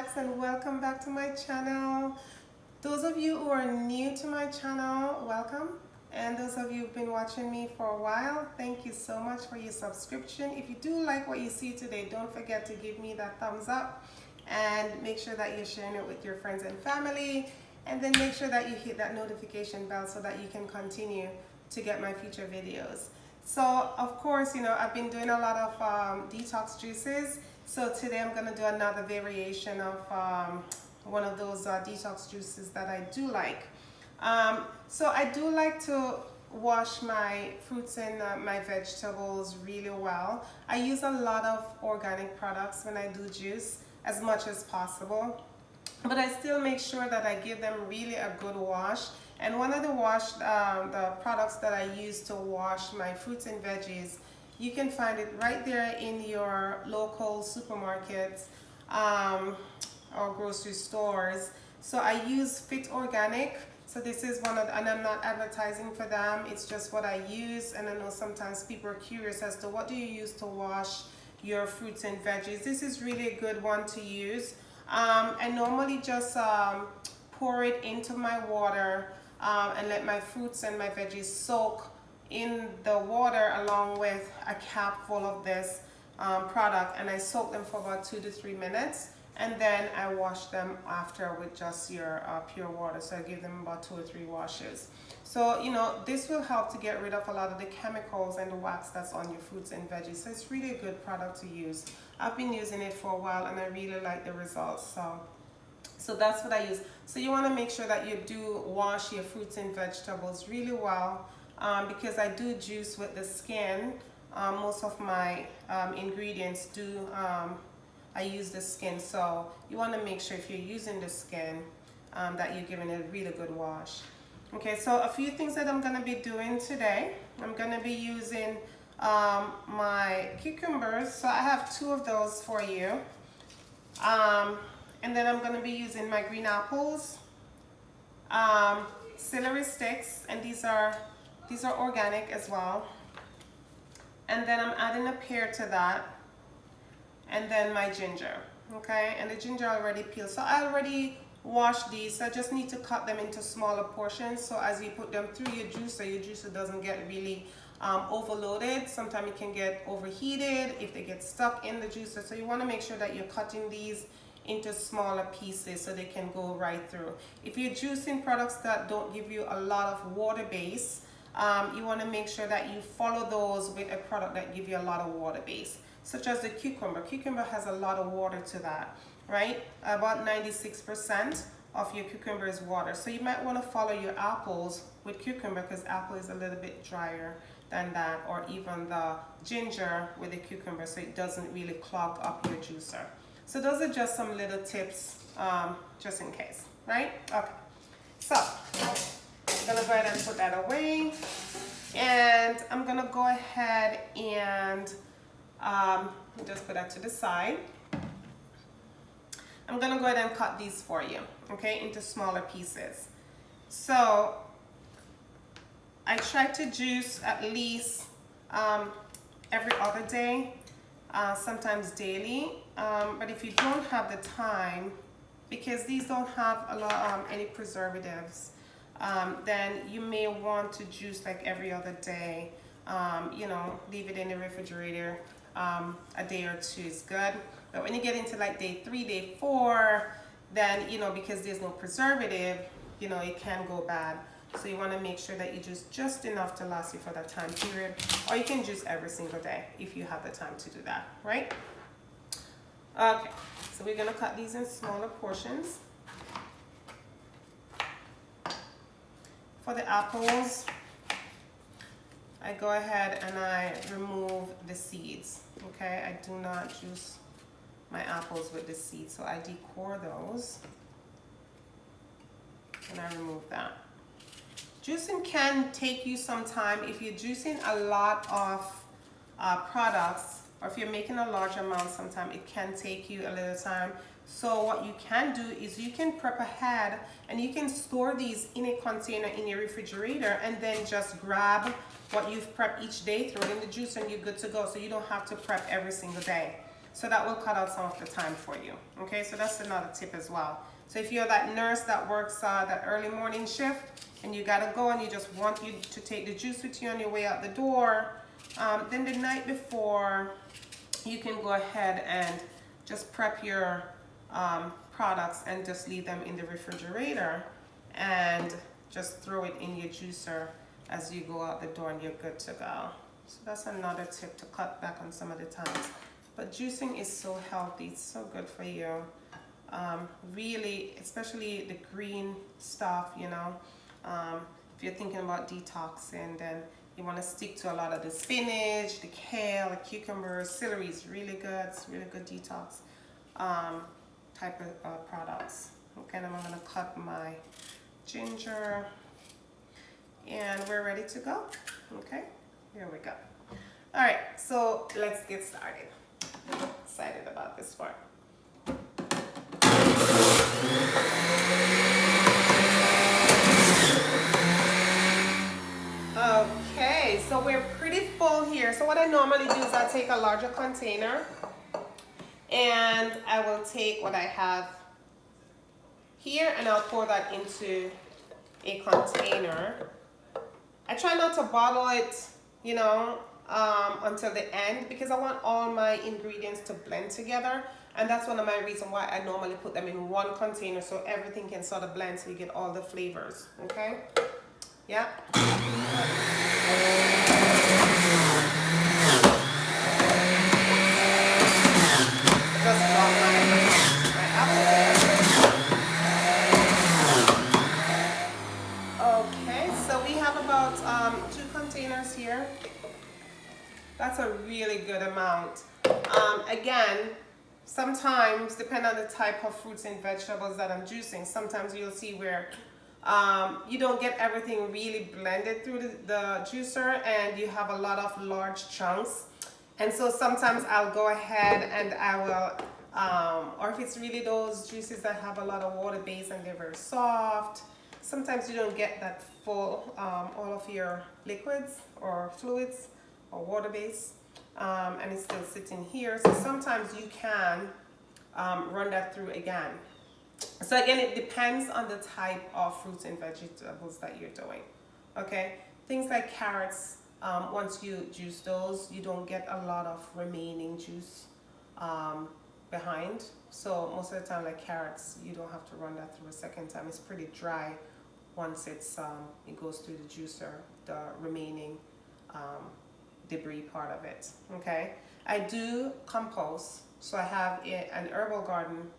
Detox, and welcome back to my channel. Those of you who are new to my channel, welcome. And those of you who've been watching me for a while, thank you so much for your subscription. If you do like what you see today, don't forget to give me that thumbs up and make sure that you're sharing it with your friends and family. And then make sure that you hit that notification bell so that you can continue to get my future videos. So of course, I've been doing a lot of detox juices. So today I'm going to do another variation of one of those detox juices that I do like. So I do like to wash my fruits and my vegetables really well. I use a lot of organic products when I do juice, as much as possible. But I still make sure that I give them really a good wash. And one of the products that I use to wash my fruits and veggies, you can find it right there in your local supermarkets or grocery stores. So I use Fit Organic. So this is one of and I'm not advertising for them. It's just what I use. And I know sometimes people are curious as to what do you use to wash your fruits and veggies. This is really a good one to use. I normally just pour it into my water and let my fruits and my veggies soak in the water along with a cap full of this product, and I soak them for about 2 to 3 minutes, and then I wash them after with just your pure water. So I give them about 2 or 3 washes. So this will help to get rid of a lot of the chemicals and the wax that's on your fruits and veggies. So it's really a good product to use. I've been using it for a while and I really like the results. So that's what I use. So you want to make sure that you do wash your fruits and vegetables really well, because I do juice with the skin. Most of my ingredients do, I use the skin. So you want to make sure if you're using the skin that you're giving it a really good wash. Okay, so a few things that I'm going to be doing today. I'm going to be using my cucumbers. So I have 2 of those for you. And then I'm going to be using my green apples, celery sticks, and these are organic as well. And then I'm adding a pear to that, and then my ginger. Okay, and the ginger already peeled. So I already washed these. So I just need to cut them into smaller portions. So as you put them through your juicer doesn't get really overloaded. Sometimes it can get overheated if they get stuck in the juicer. So you want to make sure that you're cutting these into smaller pieces so they can go right through. If you're juicing products that don't give you a lot of water base, you want to make sure that you follow those with a product that give you a lot of water base, such as the cucumber. Cucumber has a lot of water to that, right? About 96% of your cucumber is water. So you might want to follow your apples with cucumber, because apple is a little bit drier than that, or even the ginger with the cucumber, so it doesn't really clog up your juicer. So those are just some little tips, just in case, right? Okay, so I'm gonna go ahead and put that away, and I'm gonna go ahead and just put that to the side. I'm gonna go ahead and cut these for you, okay, into smaller pieces. So I try to juice at least every other day, sometimes daily. But if you don't have the time, because these don't have a lot any preservatives, then you may want to juice like every other day. Leave it in the refrigerator. A day or 2 is good. But when you get into like day 3, day 4, then because there's no preservative, it can go bad. So you want to make sure that you juice just enough to last you for that time period, or you can juice every single day if you have the time to do that, right? Okay, so we're gonna cut these in smaller portions. For the apples, I go ahead and I remove the seeds. Okay, I do not juice my apples with the seeds, so I decore those and I remove that. Juicing can take you some time. If you're juicing a lot of products, or if you're making a large amount, sometimes it can take you a little time. So what you can do is you can prep ahead, and you can store these in a container in your refrigerator, and then just grab what you've prepped each day, throw it in the juicer, and you're good to go. So you don't have to prep every single day. So that will cut out some of the time for you. Okay, so that's another tip as well. So if you're that nurse that works that early morning shift and you gotta go and you just want you to take the juice with you on your way out the door, then the night before you can go ahead and just prep your products and just leave them in the refrigerator and just throw it in your juicer as you go out the door and you're good to go. So that's another tip to cut back on some of the times. But juicing is so healthy, it's so good for you. Really, especially the green stuff, you know. If you're thinking about detoxing, then you want to stick to a lot of the spinach, the kale, the cucumbers. Celery is really good. It's really good detox type of products. Okay, and I'm going to cut my ginger. And we're ready to go. Okay, here we go. All right, so let's get started. I'm excited about this part. Okay, so we're pretty full here. So what I normally do is I take a larger container and I will take what I have here and I'll pour that into a container. I try not to bottle it, you know, until the end because I want all my ingredients to blend together, and that's one of my reasons why I normally put them in one container so everything can sort of blend so you get all the flavors. Okay, yeah. Just drop my apple. Okay, so we have about 2 containers here. That's a really good amount. Again, sometimes, depending on the type of fruits and vegetables that I'm juicing, sometimes you'll see where you don't get everything really blended through the juicer and you have a lot of large chunks. And so sometimes I'll go ahead and I will, or if it's really those juices that have a lot of water base and they're very soft, sometimes you don't get that full, all of your liquids or fluids or water base, and it's still sitting here. So sometimes you can run that through again. So again, it depends on the type of fruits and vegetables that you're doing. Okay, things like carrots, once you juice those, you don't get a lot of remaining juice behind. So most of the time, like carrots, you don't have to run that through a second time. It's pretty dry once it goes through the juicer, the remaining debris part of it. Okay, I do compost, so I have an herbal garden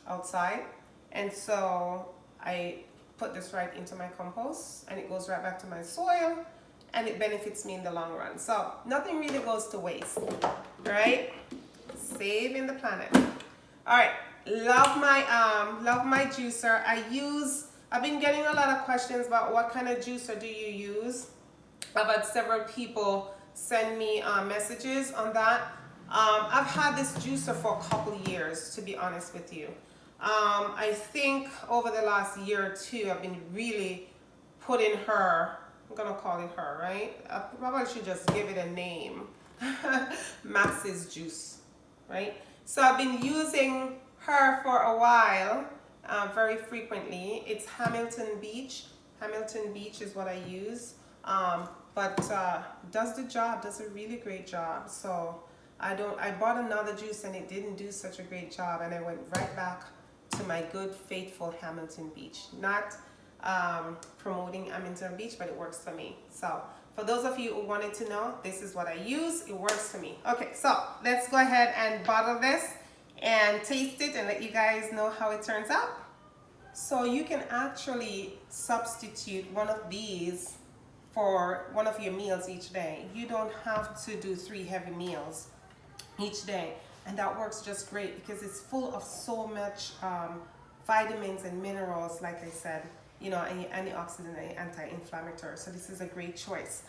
outside, and so I put this right into my compost and it goes right back to my soil and it benefits me in the long run. So nothing really goes to waste, right? Saving the planet. All right, love my juicer. I've been getting a lot of questions about what kind of juicer do you use. I've had several people send me messages on that. I've had this juicer for a couple years, to be honest with you. I think over the last year or two, I've been really putting her, I'm gonna call it her, right? I probably should just give it a name. Max's juice, right? So I've been using her for a while, very frequently. It's Hamilton Beach. Hamilton Beach is what I use. But does the job, does a really great job. So I bought another juice and it didn't do such a great job, and I went right back to my good faithful Hamilton Beach. Not promoting Hamilton Beach, but it works for me. So for those of you who wanted to know, this is what I use. It works for me. Okay, so let's go ahead and bottle this and taste it and let you guys know how it turns out. So you can actually substitute one of these for one of your meals each day. You don't have to do 3 heavy meals each day, and that works just great because it's full of so much vitamins and minerals, like I said, you know, antioxidant and anti-inflammatory. So this is a great choice.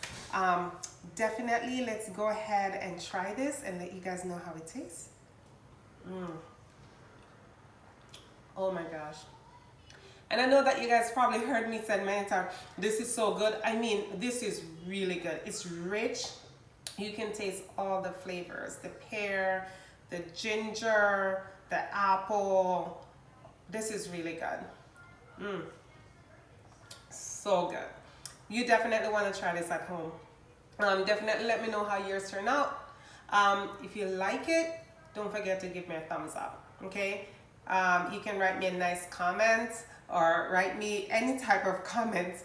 Definitely, let's go ahead and try this and let you guys know how it tastes. Oh my gosh. And I know that you guys probably heard me say many times, this is so good. I mean, this is really good. It's rich. You can taste all the flavors, the pear, the ginger, the apple. This is really good. So good. You definitely want to try this at home. Definitely let me know how yours turn out. If you like it, don't forget to give me a thumbs up. Okay? You can write me a nice comment or write me any type of comments.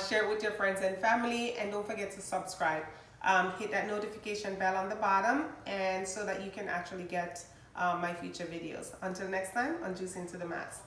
Share it with your friends and family, and don't forget to subscribe. Hit that notification bell on the bottom, and so that you can actually get my future videos. Until next time, on Juicing to the Max.